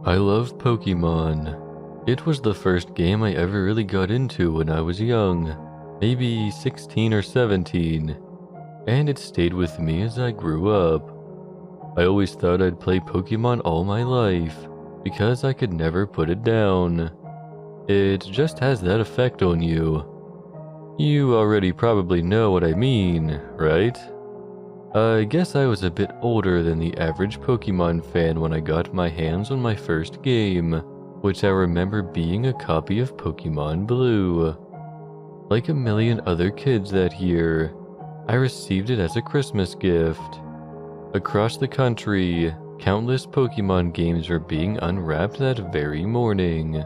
I love Pokemon. It was the first game I ever really got into when I was young, maybe 16 or 17, and it stayed with me as I grew up. I always thought I'd play Pokemon all my life, because I could never put it down. It just has that effect on you. You already probably know what I mean, right? I guess I was a bit older than the average Pokemon fan when I got my hands on my first game, which I remember being a copy of Pokemon Blue. Like a million other kids that year, I received it as a Christmas gift. Across the country, countless Pokemon games were being unwrapped that very morning.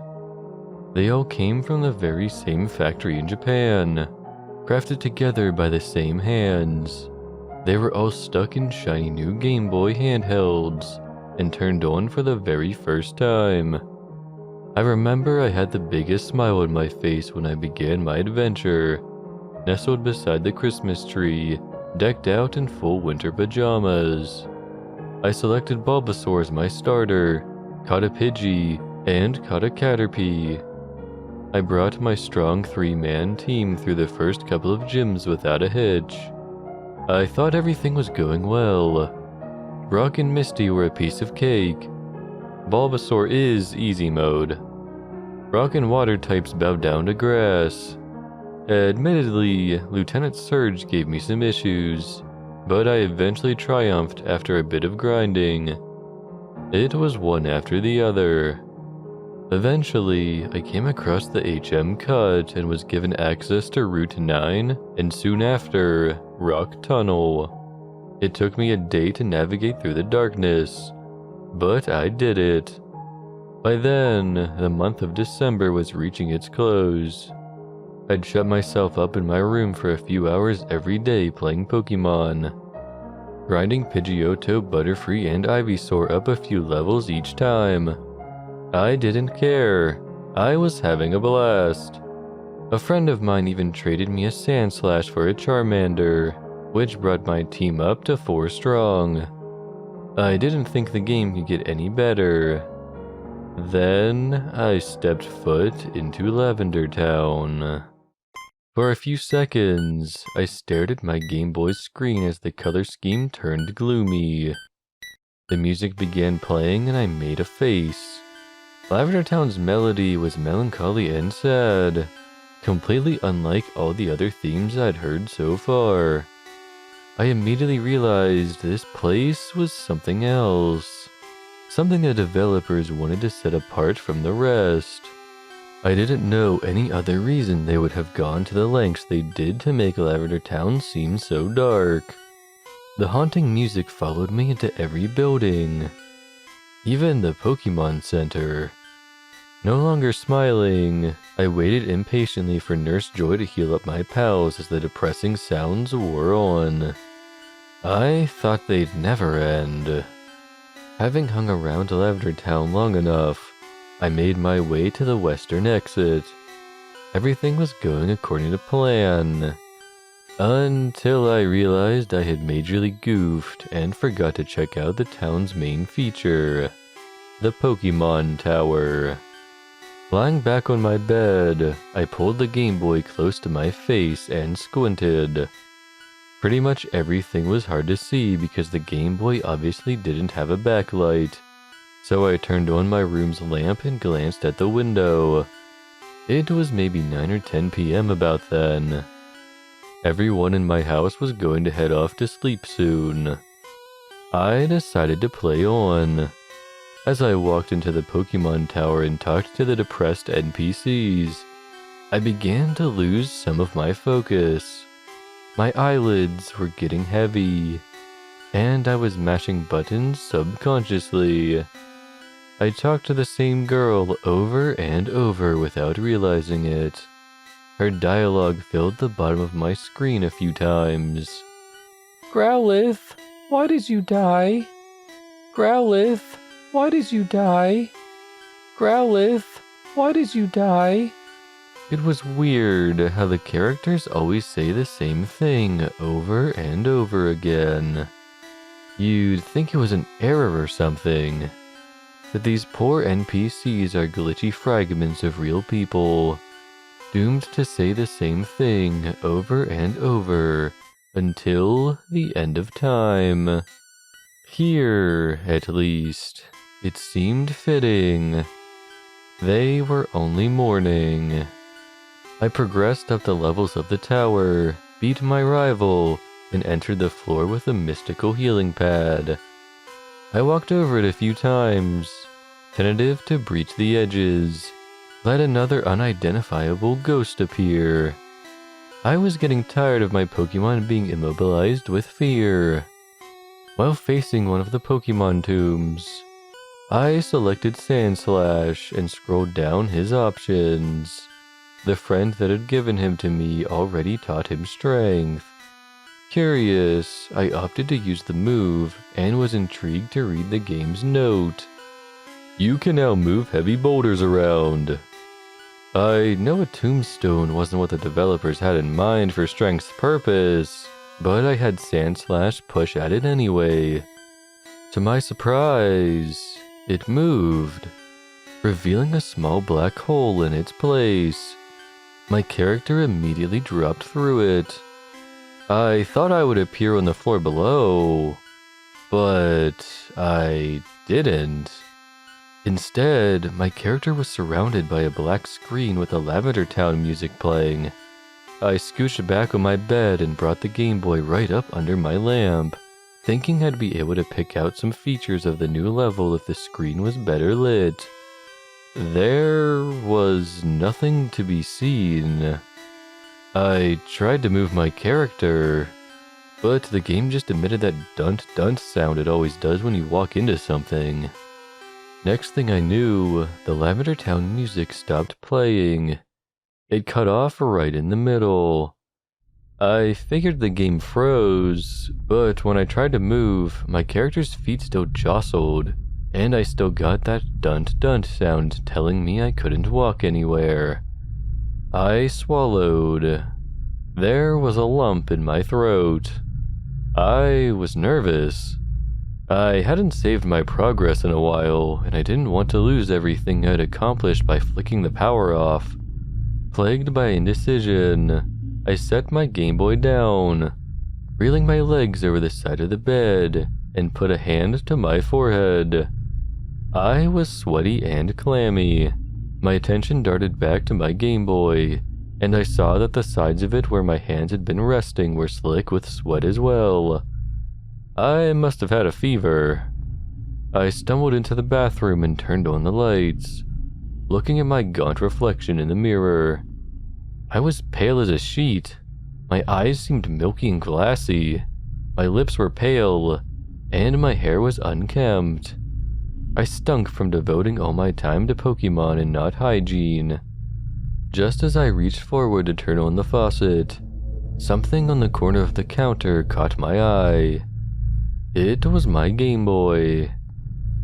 They all came from the very same factory in Japan, crafted together by the same hands. They were all stuck in shiny new Game Boy handhelds and turned on for the very first time. I remember I had the biggest smile on my face when I began my adventure, nestled beside the Christmas tree, decked out in full winter pajamas. I selected Bulbasaur as my starter, caught a Pidgey, and caught a Caterpie. I brought my strong 3-man team through the first couple of gyms without a hitch. I thought everything was going well. Brock and Misty were a piece of cake. Bulbasaur is easy mode. Rock and water types bowed down to grass. Admittedly, Lieutenant Surge gave me some issues, but I eventually triumphed after a bit of grinding. It was one after the other. Eventually, I came across the HM Cut and was given access to Route 9 and soon after, Rock Tunnel. It took me a day to navigate through the darkness, but I did it. By then, the month of December was reaching its close. I'd shut myself up in my room for a few hours every day playing Pokemon, grinding Pidgeotto, Butterfree, and Ivysaur up a few levels each time. I didn't care. I was having a blast. A friend of mine even traded me a Sandslash for a Charmander, which brought my team up to 4 strong. I didn't think the game could get any better. Then I stepped foot into Lavender Town. For a few seconds, I stared at my Game Boy's screen as the color scheme turned gloomy. The music began playing and I made a face. Lavender Town's melody was melancholy and sad, completely unlike all the other themes I'd heard so far. I immediately realized this place was something else, something the developers wanted to set apart from the rest. I didn't know any other reason they would have gone to the lengths they did to make Lavender Town seem so dark. The haunting music followed me into every building, even the Pokemon Center. No longer smiling, I waited impatiently for Nurse Joy to heal up my pals as the depressing sounds wore on. I thought they'd never end. Having hung around Lavender Town long enough, I made my way to the western exit. Everything was going according to plan, until I realized I had majorly goofed and forgot to check out the town's main feature, the Pokemon Tower. Lying back on my bed, I pulled the Game Boy close to my face and squinted. Pretty much everything was hard to see because the Game Boy obviously didn't have a backlight, so I turned on my room's lamp and glanced at the window. It was maybe 9 or 10 p.m. about then. Everyone in my house was going to head off to sleep soon. I decided to play on. As I walked into the Pokemon Tower and talked to the depressed NPCs, I began to lose some of my focus. My eyelids were getting heavy, and I was mashing buttons subconsciously. I talked to the same girl over and over without realizing it. Her dialogue filled the bottom of my screen a few times. Growlithe, why did you die? Growlithe, why did you die? Growlithe, why did you die? It was weird how the characters always say the same thing over and over again. You'd think it was an error or something. that these poor NPCs are glitchy fragments of real people, doomed to say the same thing over and over until the end of time. Here, at least, it seemed fitting. They were only mourning. I progressed up the levels of the tower, beat my rival, and entered the floor with a mystical healing pad. I walked over it a few times, tentative to breach the edges, let another unidentifiable ghost appear. I was getting tired of my Pokemon being immobilized with fear. While facing one of the Pokemon tombs, I selected Sandslash and scrolled down his options. The friend that had given him to me already taught him strength. Curious, I opted to use the move and was intrigued to read the game's note. You can now move heavy boulders around. I know a tombstone wasn't what the developers had in mind for strength's purpose, but I had Sandslash push at it anyway. To my surprise, it moved, revealing a small black hole in its place. My character immediately dropped through it. I thought I would appear on the floor below, but I didn't. Instead, my character was surrounded by a black screen with a Lavender Town music playing. I scooched back on my bed and brought the Game Boy right up under my lamp, thinking I'd be able to pick out some features of the new level if the screen was better lit. There was nothing to be seen. I tried to move my character, but the game just emitted that dunt sound it always does when you walk into something. Next thing I knew, the Lavender Town music stopped playing. It cut off right in the middle. I figured the game froze, but when I tried to move, my character's feet still jostled, and I still got that dunt sound telling me I couldn't walk anywhere. I swallowed. There was a lump in my throat. I was nervous. I hadn't saved my progress in a while, and I didn't want to lose everything I'd accomplished by flicking the power off. Plagued by indecision, I set my Game Boy down, reeling my legs over the side of the bed, and put a hand to my forehead. I was sweaty and clammy. My attention darted back to my Game Boy, and I saw that the sides of it where my hands had been resting were slick with sweat as well. I must have had a fever. I stumbled into the bathroom and turned on the lights, looking at my gaunt reflection in the mirror. I was pale as a sheet. My eyes seemed milky and glassy. My lips were pale, and my hair was unkempt. I stunk from devoting all my time to Pokemon and not hygiene. Just as I reached forward to turn on the faucet, something on the corner of the counter caught my eye. It was my Game Boy.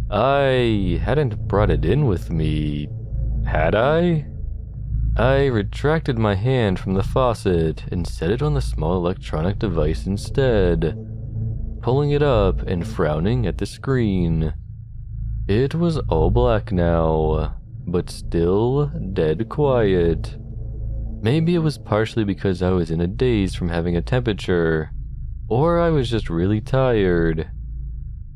I hadn't brought it in with me, had I? I retracted my hand from the faucet and set it on the small electronic device instead, pulling it up and frowning at the screen. It was all black now, but still dead quiet. Maybe it was partially because I was in a daze from having a temperature, or I was just really tired.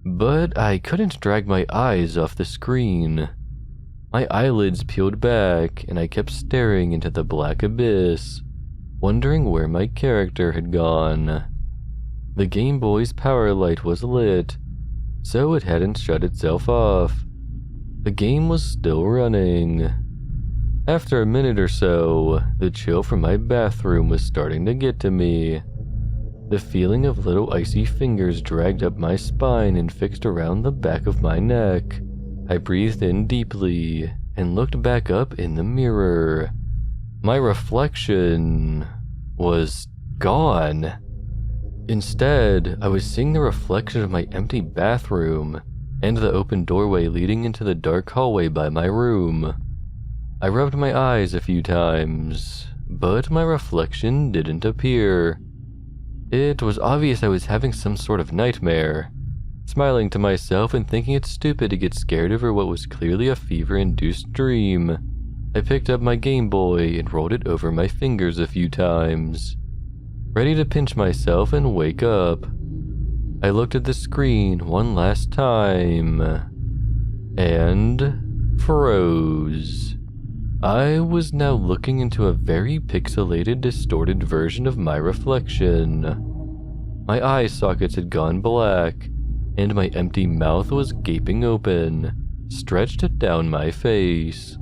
But I couldn't drag my eyes off the screen. My eyelids peeled back, and I kept staring into the black abyss, wondering where my character had gone. The Game Boy's power light was lit, so it hadn't shut itself off. The game was still running. After a minute or so, the chill from my bathroom was starting to get to me. The feeling of little icy fingers dragged up my spine and fixed around the back of my neck. I breathed in deeply and looked back up in the mirror. My reflection was gone. Instead, I was seeing the reflection of my empty bathroom and the open doorway leading into the dark hallway by my room. I rubbed my eyes a few times, but my reflection didn't appear. It was obvious I was having some sort of nightmare. smiling to myself and thinking it's stupid to get scared over what was clearly a fever-induced dream. I picked up my Game Boy and rolled it over my fingers a few times, ready to pinch myself and wake up. I looked at the screen one last time, and froze. I was now looking into a very pixelated, distorted version of my reflection. My eye sockets had gone black, and my empty mouth was gaping open, stretched down my face.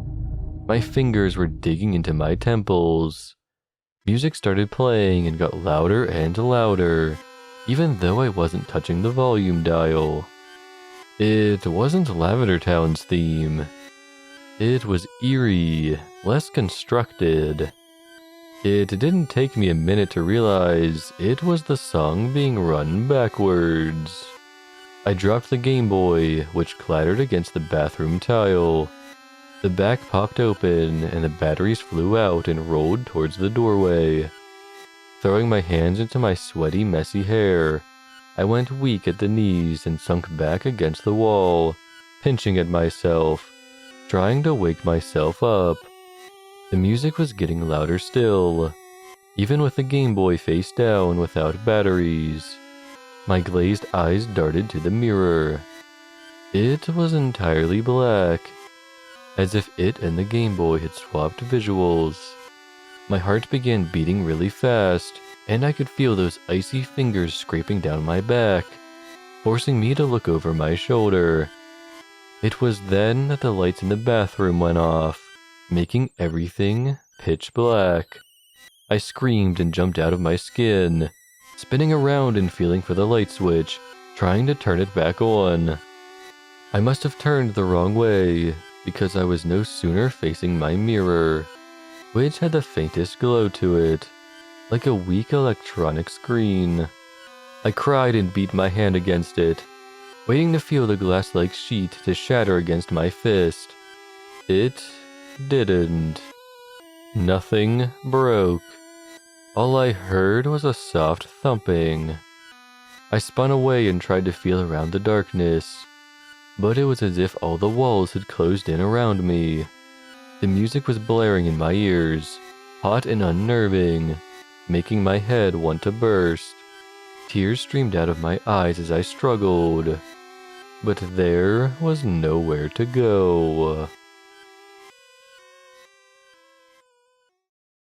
My fingers were digging into my temples. Music started playing and got louder and louder, even though I wasn't touching the volume dial. It wasn't Lavender Town's theme. It was eerie, less constructed. It didn't take me a minute to realize it was the song being run backwards. I dropped the Game Boy, which clattered against the bathroom tile. The back popped open, and the batteries flew out and rolled towards the doorway. Throwing my hands into my sweaty, messy hair, I went weak at the knees and sunk back against the wall, pinching at myself, trying to wake myself up. The music was getting louder still, even with the Game Boy face down without batteries. My glazed eyes darted to the mirror. It was entirely black, as if it and the Game Boy had swapped visuals. My heart began beating really fast, and I could feel those icy fingers scraping down my back, forcing me to look over my shoulder. It was then that the lights in the bathroom went off, making everything pitch black. I screamed and jumped out of my skin, spinning around and feeling for the light switch, trying to turn it back on. I must have turned the wrong way, because I was no sooner facing my mirror, which had the faintest glow to it, like a weak electronic screen. I cried and beat my hand against it, waiting to feel the glass-like sheet to shatter against my fist. It didn't. Nothing broke. All I heard was a soft thumping. I spun away and tried to feel around the darkness, but it was as if all the walls had closed in around me. The music was blaring in my ears, hot and unnerving, making my head want to burst. Tears streamed out of my eyes as I struggled, but there was nowhere to go.